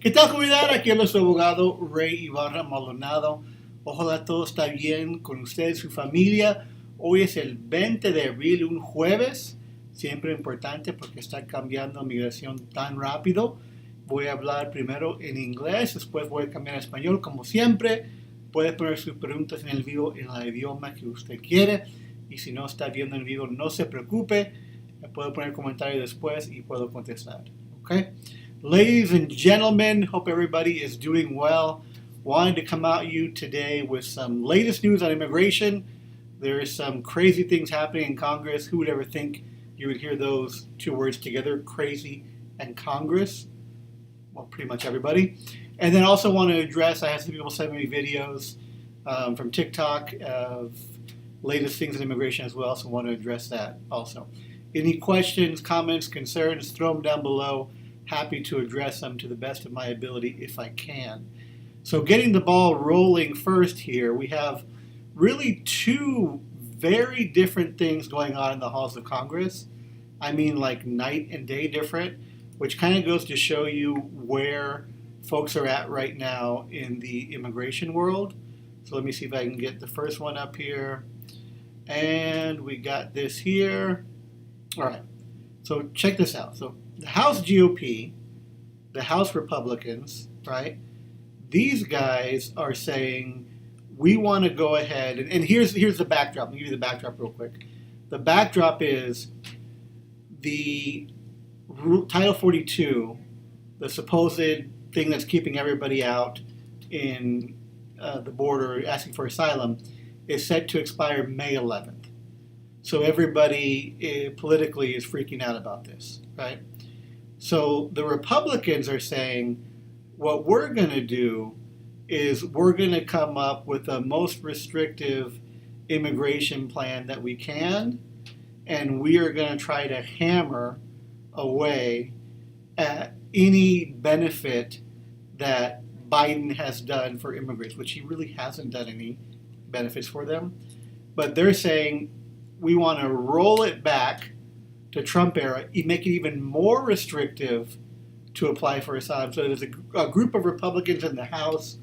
¿Qué tal, comunidad? Aquí es nuestro abogado Ray Ibarra Maldonado. Ojalá todo está bien con usted y su familia. Hoy es el 20 de abril, un jueves. Siempre importante porque está cambiando migración tan rápido. Voy a hablar primero en inglés, después voy a cambiar a español como siempre. Puede poner sus preguntas en el vivo en el idioma que usted quiere. Y si no está viendo el vivo, no se preocupe. Me puedo poner comentario después y puedo contestar. ¿Ok? Ladies and gentlemen, hope everybody is doing well. Wanted to come out to you today with some latest news on immigration. There is some crazy things happening in Congress. Who would ever think you would hear those two words together, crazy and Congress? Well, pretty much everybody. And then also want to address, I had some people send me videos from Tik ToK of latest things in immigration as well, so want to address that also. Any questions, comments, concerns, throw them down below. Happy to address them to the best of my ability if I can. So getting the ball rolling first here, we have really two very different things going on in the halls of Congress. I mean like night and day different, which kind of goes to show you where folks are at right now in the immigration world. So let me see if I can get the first one up here. And we got this here. All right, so check this out. So the House GOP, the House Republicans, right? These guys are saying we want to go ahead, and here's the backdrop. Let me give you the backdrop real quick. The backdrop is the Title 42, the supposed thing that's keeping everybody out in the border asking for asylum, is set to expire May 11th. So everybody politically is freaking out about this, right? So the Republicans are saying, what we're going to do is we're going to come up with the most restrictive immigration plan that we can, and we are going to try to hammer away at any benefit that Biden has done for immigrants, which he really hasn't done any benefits for them. But they're saying we want to roll it back to Trump era, make it even more restrictive to apply for asylum. So there's a group of Republicans in the House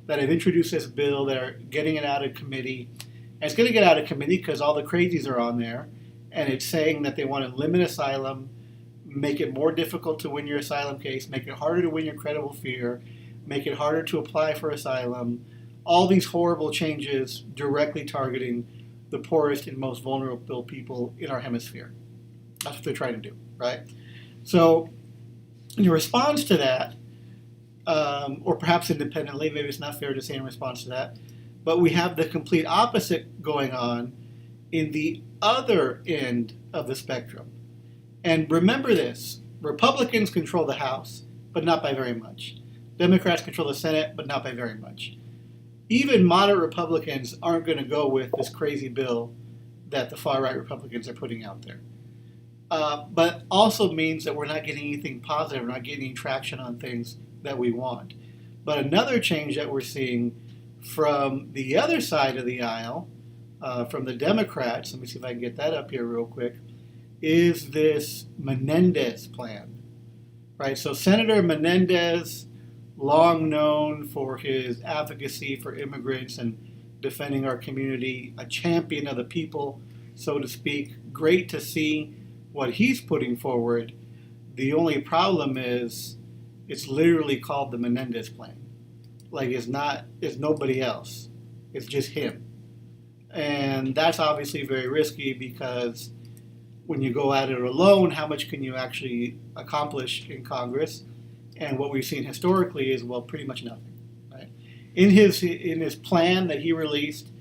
that have introduced this bill that are getting it out of committee. And it's going to get out of committee because all the crazies are on there. And it's saying that they want to limit asylum, make it more difficult to win your asylum case, make it harder to win your credible fear, make it harder to apply for asylum. All these horrible changes directly targeting the poorest and most vulnerable people in our hemisphere. That's what they're trying to do, right? So in response to that, or perhaps independently, maybe it's not fair to say in response to that, but we have the complete opposite going on in the other end of the spectrum. And remember this, Republicans control the House, but not by very much. Democrats control the Senate, but not by very much. Even moderate Republicans aren't going to go with this crazy bill that the far-right Republicans are putting out there. But also means that we're not getting anything positive, we're not getting any traction on things that we want. But another change that we're seeing from the other side of the aisle, from the Democrats, let me see if I can get that up here real quick, is this Menendez plan. Right, so Senator Menendez, long known for his advocacy for immigrants and defending our community, a champion of the people, so to speak. Great to see what he's putting forward. The only problem is it's literally called the Menendez plan. Like it's nobody else. It's just him. And that's obviously very risky because when you go at it alone, how much can you actually accomplish in Congress? And what we've seen historically is, well, pretty much nothing. Right? In his plan that he released,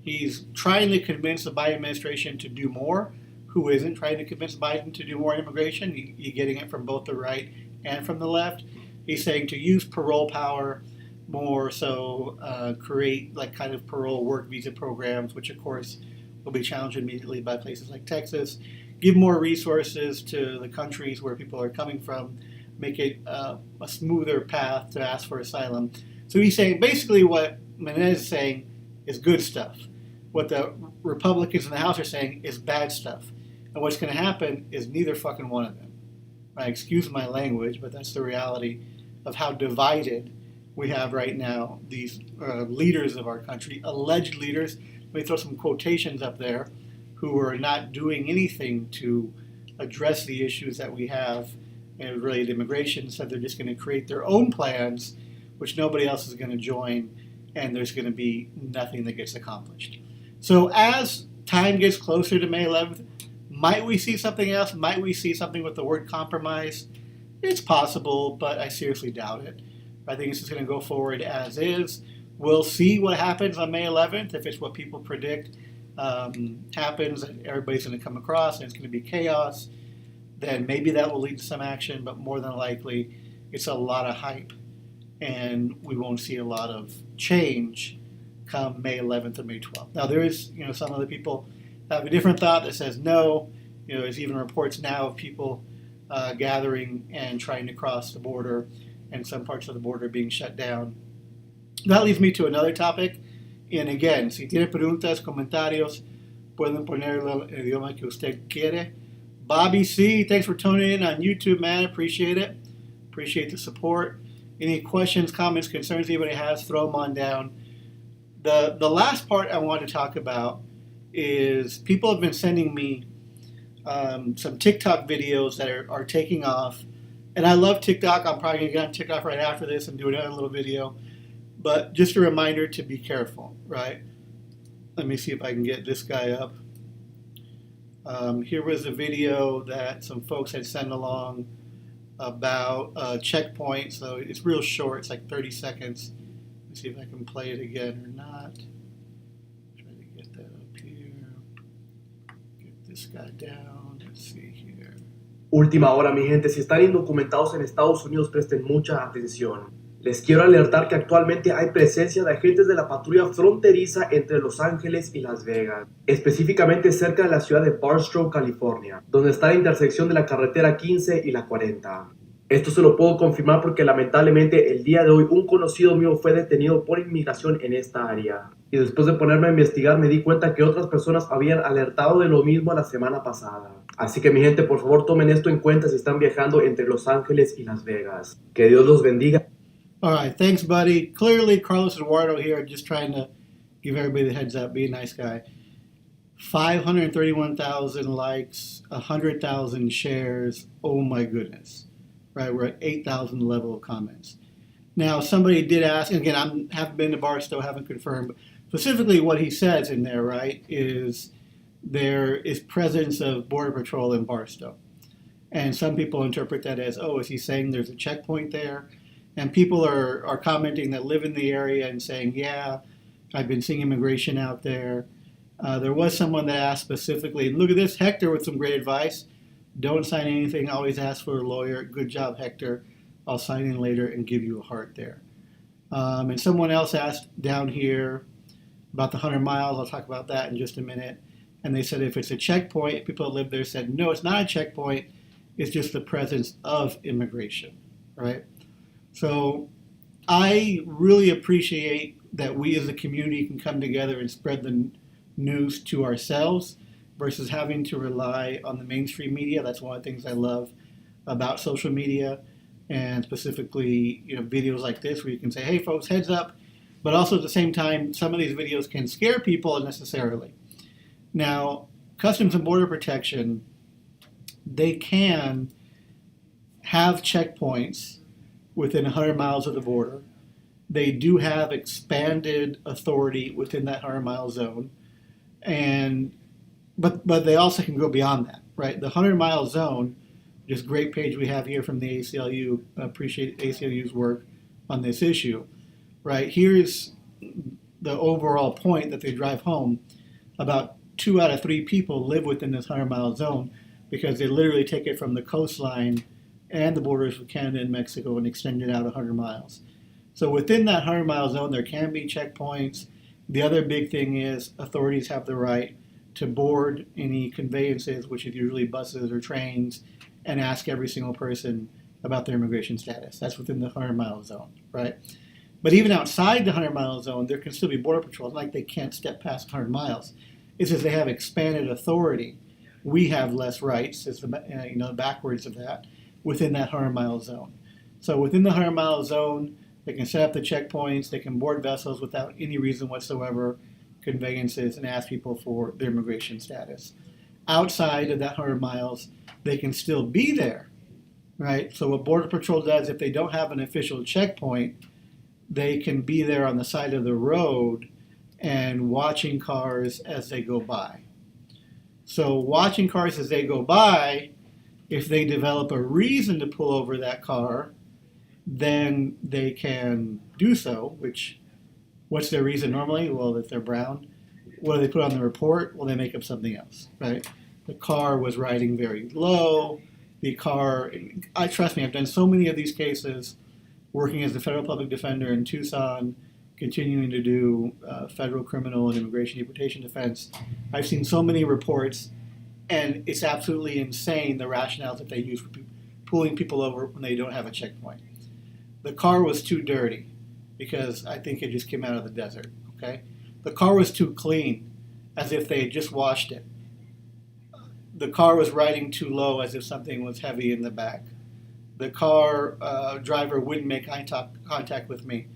he's trying to convince the Biden administration to do more. Who isn't trying to convince Biden to do more immigration? You're getting it from both the right and from the left. He's saying to use parole power more, so create like kind of parole work visa programs, which of course will be challenged immediately by places like Texas. Give more resources to the countries where people are coming from. Make it a smoother path to ask for asylum. So he's saying basically what Menendez is saying is good stuff. What the Republicans in the House are saying is bad stuff. And what's going to happen is neither fucking one of them. Excuse my language, but that's the reality of how divided we have right now these leaders of our country, alleged leaders. Let me throw some quotations up there, who are not doing anything to address the issues that we have related to immigration. So they're just going to create their own plans, which nobody else is going to join, and there's going to be nothing that gets accomplished. So as time gets closer to May 11th, might we see something else? Might we see something with the word compromise? It's possible, but I seriously doubt it. I think it's just going to go forward as is. We'll see what happens on May 11th. If it's what people predict happens, and everybody's going to come across and it's going to be chaos, then maybe that will lead to some action, but more than likely it's a lot of hype and we won't see a lot of change come May 11th or May 12th. Now there is, some other people have a different thought that says no. There's even reports now of people gathering and trying to cross the border, and some parts of the border being shut down. That leads me to another topic. And again, si tiene preguntas, comentarios, pueden ponerlo en el idioma que usted quiere. Bobby C, thanks for tuning in on YouTube, man. Appreciate it. Appreciate the support. Any questions, comments, concerns anybody has, throw them on down. The last part I want to talk about is people have been sending me some TikTok videos that are taking off. And I love TikTok. I'm probably going to get on TikTok right after this and do another little video. But just a reminder to be careful, right? Let me see if I can get this guy up. Here was a video that some folks had sent along about checkpoint. So it's real short. It's like 30 seconds. Let's see if I can play it again or not. Try to get that up here. Get this guy down. Let's see here. Última hora, mi gente. Si están indocumentados en Estados Unidos, presten mucha atención. Les quiero alertar que actualmente hay presencia de agentes de la patrulla fronteriza entre Los Ángeles y Las Vegas, específicamente cerca de la ciudad de Barstow, California, donde está la intersección de la carretera 15 y la 40. Esto se lo puedo confirmar porque lamentablemente el día de hoy un conocido mío fue detenido por inmigración en esta área. Y después de ponerme a investigar me di cuenta que otras personas habían alertado de lo mismo la semana pasada. Así que mi gente, por favor tomen esto en cuenta si están viajando entre Los Ángeles y Las Vegas. Que Dios los bendiga. All right, thanks, buddy. Clearly, Carlos Eduardo here, just trying to give everybody the heads up, be a nice guy. 531,000 likes, 100,000 shares. Oh my goodness, right? We're at 8,000 level of comments. Now, somebody did ask, and again, I haven't been to Barstow, haven't confirmed, but specifically what he says in there, right, is there is presence of Border Patrol in Barstow. And some people interpret that as, oh, is he saying there's a checkpoint there? And people are commenting that live in the area and saying, yeah, I've been seeing immigration out there. There was someone that asked specifically, and look at this, Hector with some great advice. Don't sign anything, always ask for a lawyer. Good job, Hector. I'll sign in later and give you a heart there. And someone else asked down here about the 100 miles. I'll talk about that in just a minute. And they said if it's a checkpoint, people that live there said, no, it's not a checkpoint. It's just the presence of immigration, right? So I really appreciate that we as a community can come together and spread the news to ourselves versus having to rely on the mainstream media. That's one of the things I love about social media, and specifically, videos like this where you can say, hey folks, heads up. But also at the same time, some of these videos can scare people unnecessarily. Now, Customs and Border Protection, they can have checkpoints within 100 miles of the border. They do have expanded authority within that 100-mile zone, but they also can go beyond that, right? The 100-mile zone, just great page we have here from the ACLU. Appreciate ACLU's work on this issue, right? Here's the overall point that they drive home. About 2 out of 3 people live within this 100-mile zone because they literally take it from the coastline and the borders with Canada and Mexico and extend it out 100 miles. So within that 100-mile zone, there can be checkpoints. The other big thing is authorities have the right to board any conveyances, which is usually buses or trains, and ask every single person about their immigration status. That's within the 100-mile zone, right? But even outside the 100-mile zone, there can still be Border Patrol. It's not like they can't step past 100 miles. It's just they have expanded authority. We have less rights, as the backwards of that, within that 100-mile zone. So within the 100-mile zone, they can set up the checkpoints, they can board vessels without any reason whatsoever, conveyances, and ask people for their immigration status. Outside of that 100 miles, they can still be there, right? So what Border Patrol does, if they don't have an official checkpoint, they can be there on the side of the road and watching cars as they go by. So watching cars as they go by, if they develop a reason to pull over that car, then they can do so, which, what's their reason normally? Well, if they're brown. What do they put on the report? Well, they make up something else, right? The car was riding very low. The car, trust me, I've done so many of these cases working as the federal public defender in Tucson, continuing to do federal criminal and immigration deportation defense. I've seen so many reports, and it's absolutely insane the rationales that they use for pulling people over when they don't have a checkpoint. The car was too dirty because I think it just came out of the desert, okay? The car was too clean, as if they had just washed it. The car was riding too low, as if something was heavy in the back. The car driver wouldn't make eye contact with me.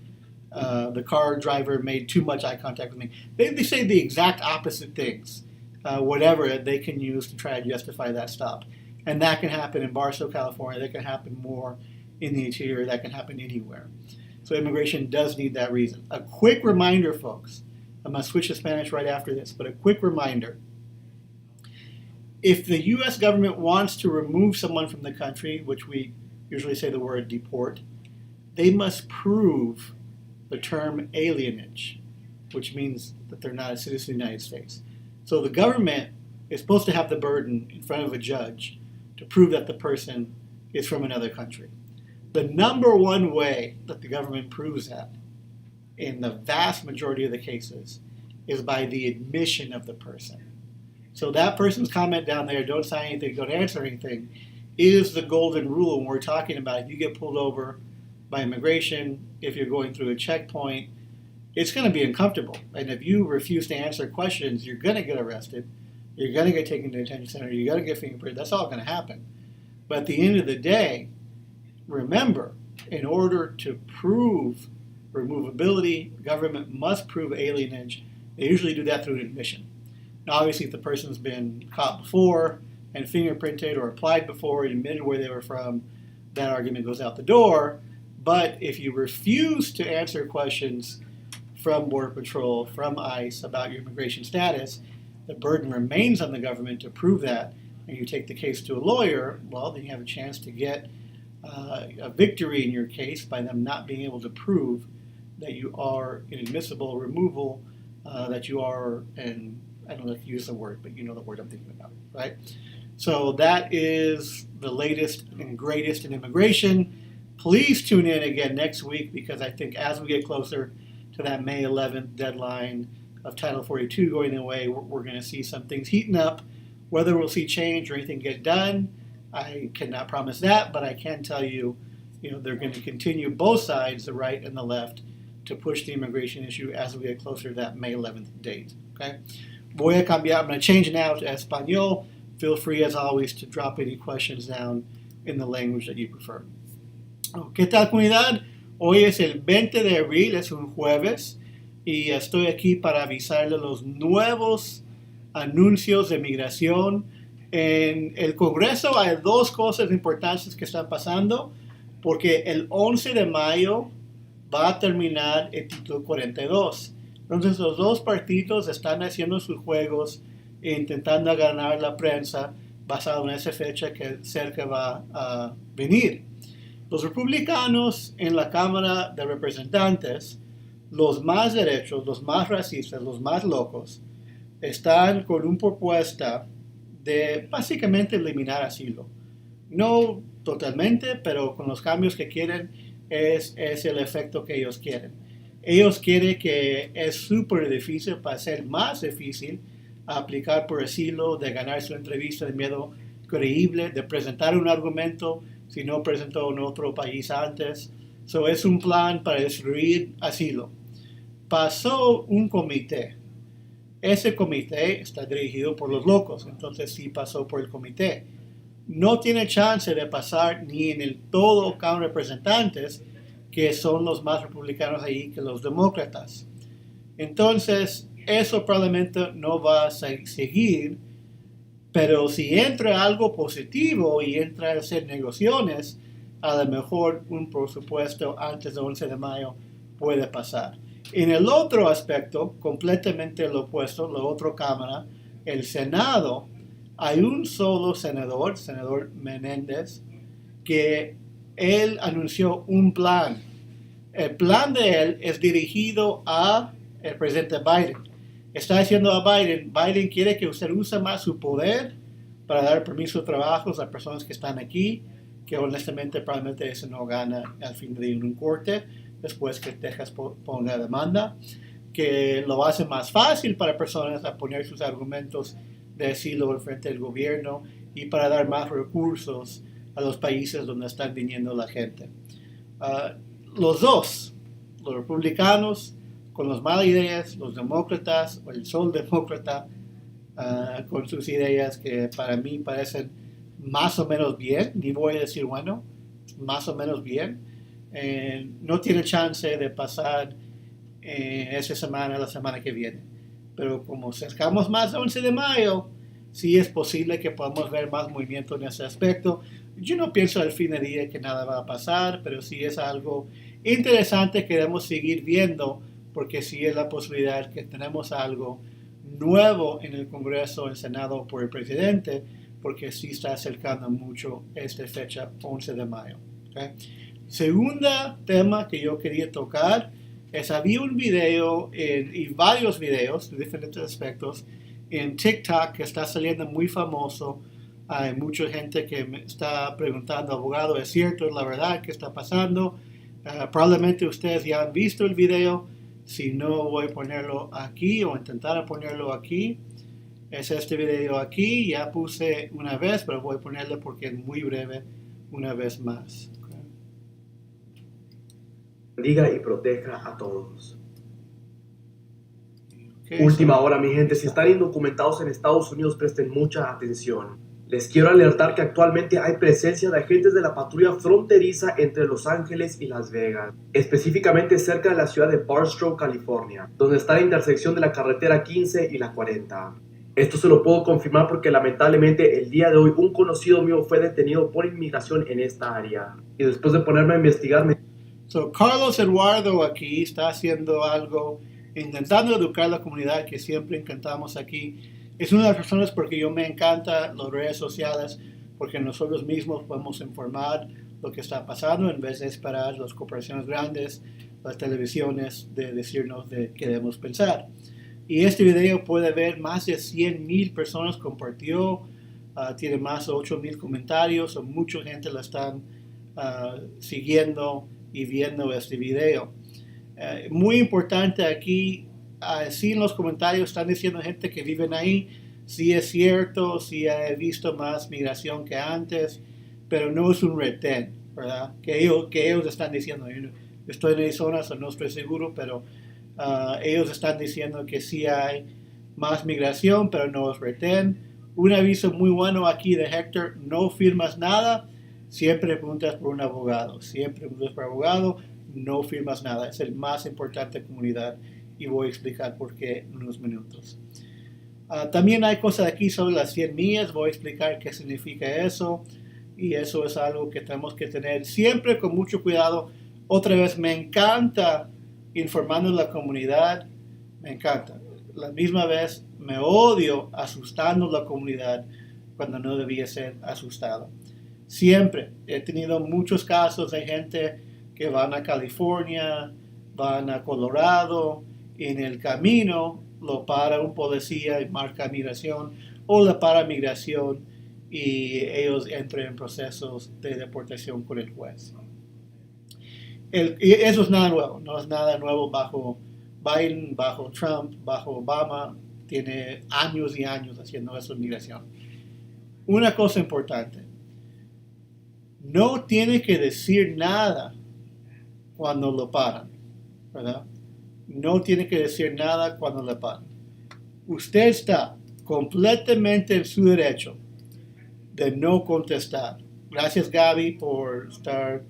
The car driver made too much eye contact with me. They say the exact opposite things, whatever they can use to try to justify that stop. And that can happen in Barstow, California. That can happen more in the interior. That can happen anywhere. So immigration does need that reason. A quick reminder, folks. I'm going to switch to Spanish right after this, but a quick reminder. If the U.S. government wants to remove someone from the country, which we usually say the word deport, they must prove the term alienage, which means that they're not a citizen of the United States. So the government is supposed to have the burden in front of a judge to prove that the person is from another country. The number one way that the government proves that, in the vast majority of the cases, is by the admission of the person. So that person's comment down there, don't sign anything, don't answer anything, is the golden rule when we're talking about if you get pulled over by immigration, if you're going through a checkpoint, it's going to be uncomfortable. And if you refuse to answer questions, you're going to get arrested, you're going to get taken to the detention center, you're going to get fingerprinted, that's all going to happen. But at the end of the day, remember, in order to prove removability, government must prove alienage. They usually do that through an admission. Now, obviously, if the person's been caught before and fingerprinted or applied before and admitted where they were from, that argument goes out the door. But if you refuse to answer questions from Border Patrol, from ICE about your immigration status, the burden remains on the government to prove that, and you take the case to a lawyer, well, then you have a chance to get a victory in your case by them not being able to prove that you are inadmissible, removal, that you are, and I don't know if you use the word, but you know the word I'm thinking about, right? So that is the latest and greatest in immigration. Please tune in again next week, because I think as we get closer to that May 11th deadline of Title 42 going away, we're going to see some things heating up. Whether we'll see change or anything get done, I cannot promise that, but I can tell you, they're going to continue, both sides, the right and the left, to push the immigration issue as we get closer to that May 11th date. Okay? Voy a cambiar. I'm going to change now to Espanol. Feel free, as always, to drop any questions down in the language that you prefer. ¿Qué tal, comunidad? Hoy es el 20 de abril, es un jueves, y estoy aquí para avisarle los nuevos anuncios de migración. En el Congreso hay dos cosas importantes que están pasando, porque el 11 de mayo va a terminar el título 42. Entonces los dos partidos están haciendo sus juegos e intentando ganar la prensa basado en esa fecha que cerca va a venir. Los republicanos en la Cámara de Representantes, los más derechos, los más racistas, los más locos, están con una propuesta de básicamente eliminar asilo. No totalmente, pero con los cambios que quieren es el efecto que ellos quieren. Ellos quieren que es súper difícil, para ser más difícil, aplicar por asilo, de ganar su entrevista de miedo creíble, de presentar un argumento si no presentó en otro país antes. So, es un plan para destruir asilo. Pasó un comité. Ese comité está dirigido por los locos, entonces sí pasó por el comité. no tiene chance de pasar ni en el todo Cámara de Representantes, que son los más republicanos ahí que los demócratas. Entonces, eso probablemente no va a seguir, pero si entra algo positivo y entra a hacer negociaciones, a lo mejor un presupuesto antes del 11 de mayo puede pasar. En el otro aspecto, completamente lo opuesto, la otra Cámara, el Senado, hay un solo senador Menéndez, que él anunció un plan. El plan de él es dirigido a el presidente Biden. Está diciendo a Biden quiere que usted use más su poder para dar permiso de trabajos a personas que están aquí, que honestamente probablemente eso no gana al fin de un corte, después que Texas ponga demanda, que lo hace más fácil para personas a poner sus argumentos de asilo en frente del gobierno y para dar más recursos a los países donde están viniendo la gente. Los dos, los republicanos con las malas ideas, los demócratas o el sol demócrata con sus ideas que para mí parecen más o menos bien, ni voy a decir bueno, más o menos bien, no tiene chance de pasar esa semana, la semana que viene. Pero como acercamos más al 11 de mayo, sí es posible que podamos ver más movimiento en ese aspecto. Yo no pienso al fin del día que nada va a pasar, pero sí es algo interesante que debemos seguir viendo, porque sí es la posibilidad que tenemos algo nuevo en el Congreso, en el Senado por el presidente, porque sí está acercando mucho esta fecha, 11 de mayo. ¿Okay? Segunda tema que yo quería tocar es, había un video y varios videos de diferentes aspectos en Tik ToK que está saliendo muy famoso. Hay mucha gente que me está preguntando, abogado, ¿es cierto? ¿Es la verdad? ¿Qué está pasando? Probablemente ustedes ya han visto el video. Si no, voy a ponerlo aquí o intentar ponerlo aquí. Es este video aquí. Ya puse una vez, pero voy a ponerlo porque es muy breve una vez más. Bendiga y proteja a todos. Okay, Última hora, mi gente. Si están indocumentados en Estados Unidos, presten mucha atención. Les quiero alertar que actualmente hay presencia de agentes de la patrulla fronteriza entre Los Ángeles y Las Vegas, específicamente cerca de la ciudad de Barstow, California, donde está la intersección de la carretera 15 y la 40. Esto se lo puedo confirmar porque lamentablemente el día de hoy un conocido mío fue detenido por inmigración en esta área. Y después de ponerme a investigar Carlos Eduardo aquí está haciendo algo, intentando educar a la comunidad que siempre encantamos aquí. Es una de las razones porque yo me encanta las redes sociales, porque nosotros mismos podemos informar lo que está pasando en vez de esperar las corporaciones grandes, las televisiones, de decirnos de qué debemos pensar. Y este video puede ver más de 100,000 personas compartió, tiene más de 8,000 comentarios, mucha gente la están siguiendo y viendo este video. Muy importante aquí, sí en los comentarios están diciendo gente que viven ahí, sí es cierto, sí he visto más migración que antes, pero no es un retén, ¿verdad? Que ellos están diciendo, yo estoy en Arizona, so no estoy seguro, pero ellos están diciendo que sí hay más migración, pero no es retén. Un aviso muy bueno aquí de Héctor, no firmas nada, siempre preguntas por un abogado, siempre preguntas por un abogado, no firmas nada, es el más importante comunidad y voy a explicar por qué en unos minutos. También hay cosas aquí sobre las 100 millas, voy a explicar qué significa eso y eso es algo que tenemos que tener siempre con mucho cuidado. Otra vez, me encanta informando a la comunidad, me encanta. La misma vez me odio asustando a la comunidad cuando no debía ser asustado. Siempre he tenido muchos casos de gente que van a California, van a Colorado, en el camino lo para un policía y marca migración o la para migración y ellos entran en procesos de deportación con el juez. Y eso es nada nuevo, no es nada nuevo bajo Biden, bajo Trump, bajo Obama, tiene años y años haciendo eso en migración. Una cosa importante, no tiene que decir nada cuando lo paran, ¿verdad? No tiene que decir nada cuando le paran. Usted está completamente en su derecho de no contestar. Gracias, Gaby, por estar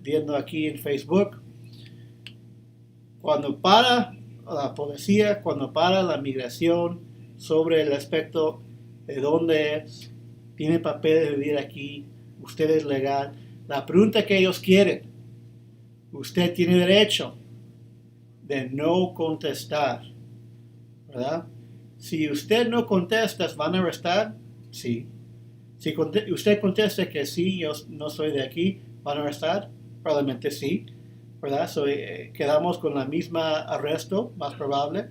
viendo aquí en Facebook. Cuando para la policía, cuando para la migración sobre el aspecto de dónde es, tiene papel de vivir aquí, usted es legal, la pregunta que ellos quieren, usted tiene derecho de no contestar, ¿verdad? Si usted no contesta, ¿van a arrestar? Sí. Si usted contesta que sí, yo no soy de aquí, ¿van a arrestar? Probablemente sí, ¿verdad? Quedamos con la misma arresto, más probable.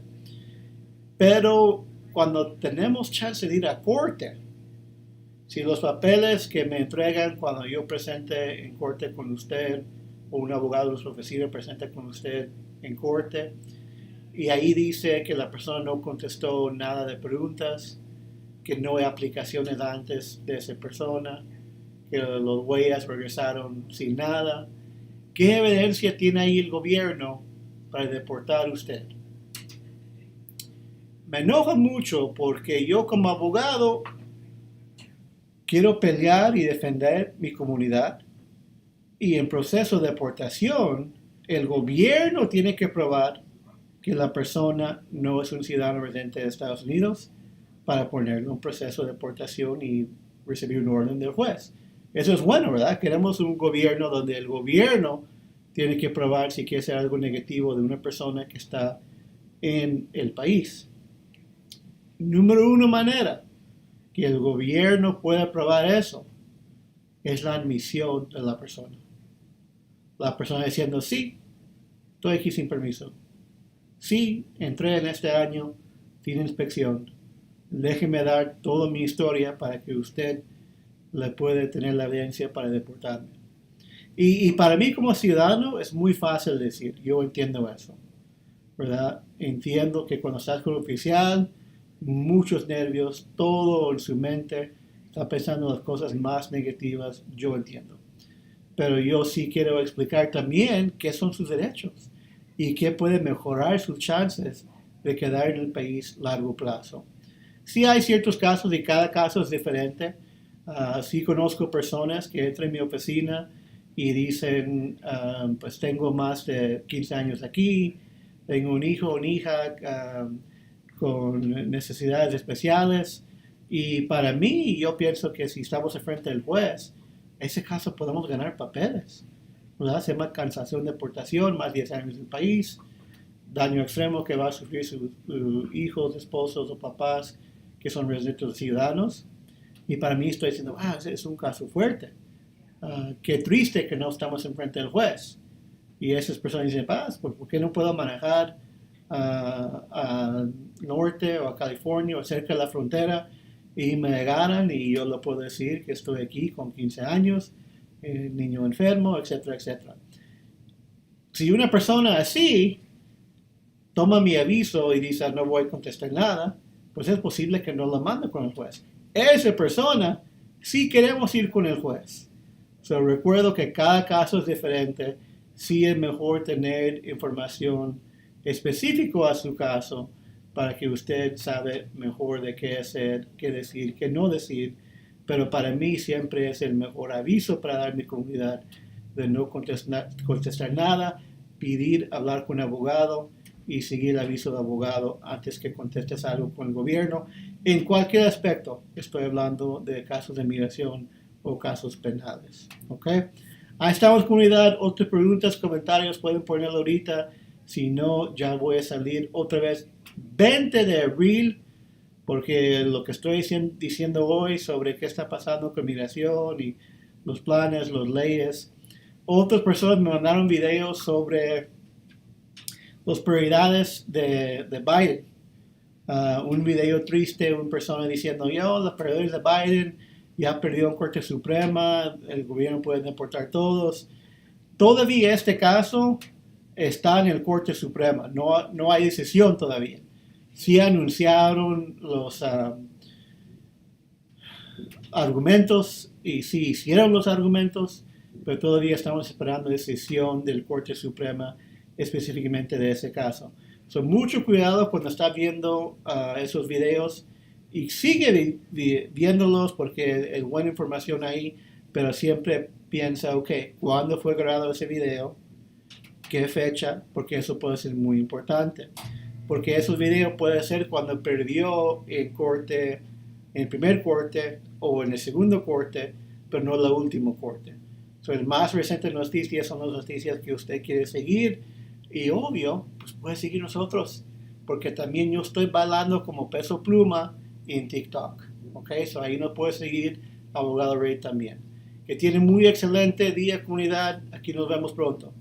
Pero cuando tenemos chance de ir a corte, si los papeles que me entregan cuando yo presente en corte con usted, o un abogado de su oficina presente con usted en corte, y ahí dice que la persona no contestó nada de preguntas, que no hay aplicaciones antes de esa persona, que los huellas regresaron sin nada, ¿qué evidencia tiene ahí el gobierno para deportar a usted? Me enoja mucho porque yo como abogado quiero pelear y defender mi comunidad, y en proceso de deportación el gobierno tiene que probar que la persona no es un ciudadano residente de Estados Unidos para ponerle un proceso de deportación y recibir un orden del juez. Eso es bueno, ¿verdad? Queremos un gobierno donde el gobierno tiene que probar si quiere hacer algo negativo de una persona que está en el país. Número uno manera que el gobierno pueda probar eso es la admisión de la persona. La persona diciendo, sí, estoy aquí sin permiso. Sí, entré en este año sin inspección. Déjeme dar toda mi historia para que usted le pueda tener la evidencia para deportarme. Y para mí como ciudadano es muy fácil decir, yo entiendo eso, ¿verdad? Entiendo que cuando estás con un oficial, muchos nervios, todo en su mente está pensando en las cosas más negativas, yo entiendo. Pero yo sí quiero explicar también qué son sus derechos y qué puede mejorar sus chances de quedar en el país a largo plazo. Sí hay ciertos casos y cada caso es diferente. Sí conozco personas que entran en mi oficina y dicen, pues tengo más de 15 años aquí, tengo un hijo o una hija con necesidades especiales, y para mí yo pienso que si estamos enfrente del juez, ese caso podemos ganar papeles, ¿verdad? Se llama cancelación de deportación, más 10 años en el país, daño extremo que va a sufrir sus hijos, esposos o papás que son residentes ciudadanos. Y para mí estoy diciendo, ese es un caso fuerte. Qué triste que no estamos enfrente del juez. Y esas personas dicen, ¿por qué no puedo manejar al norte o a California o cerca de la frontera y me agarran y yo lo puedo decir que estoy aquí con 15 años, niño enfermo, etcétera, etcétera? Si una persona así toma mi aviso y dice no voy a contestar nada, pues es posible que no la mande con el juez. Esa persona sí queremos ir con el juez. Recuerdo que cada caso es diferente. Sí es mejor tener información específica a su caso para que usted sabe mejor de qué hacer, qué decir, qué no decir. Pero para mí siempre es el mejor aviso para dar a mi comunidad de no contestar nada, pedir hablar con un abogado y seguir el aviso de abogado antes que contestes algo con el gobierno. En cualquier aspecto, estoy hablando de casos de migración o casos penales. ¿Ok? Ahí estamos, comunidad. Otras preguntas, comentarios pueden ponerlo ahorita. Si no, ya voy a salir otra vez 20 de abril, porque lo que estoy diciendo hoy sobre qué está pasando con migración y los planes, las leyes. Otras personas me mandaron videos sobre las prioridades de Biden. Un video triste, una persona diciendo, las prioridades de Biden ya perdió en Corte Suprema, el gobierno puede deportar todos. Todavía este caso está en el Corte Suprema, no hay decisión todavía. Sí anunciaron los argumentos y sí hicieron los argumentos, pero todavía estamos esperando decisión del Corte Suprema específicamente de ese caso. Mucho cuidado cuando está viendo esos videos. y sigue viéndolos porque es buena información ahí, pero siempre piensa, ok, ¿cuándo fue grabado ese video? ¿Qué fecha? Porque eso puede ser muy importante. Porque esos videos puede ser cuando perdió en corte, en el primer corte o en el segundo corte, pero no el último corte. So, el más reciente noticias son las noticias que usted quiere seguir y obvio, pues puede seguir nosotros, porque también yo estoy bailando como peso pluma en TikTok. Ok, so ahí nos puede seguir Abogado Ray también. Que tiene muy excelente día, comunidad. Aquí nos vemos pronto.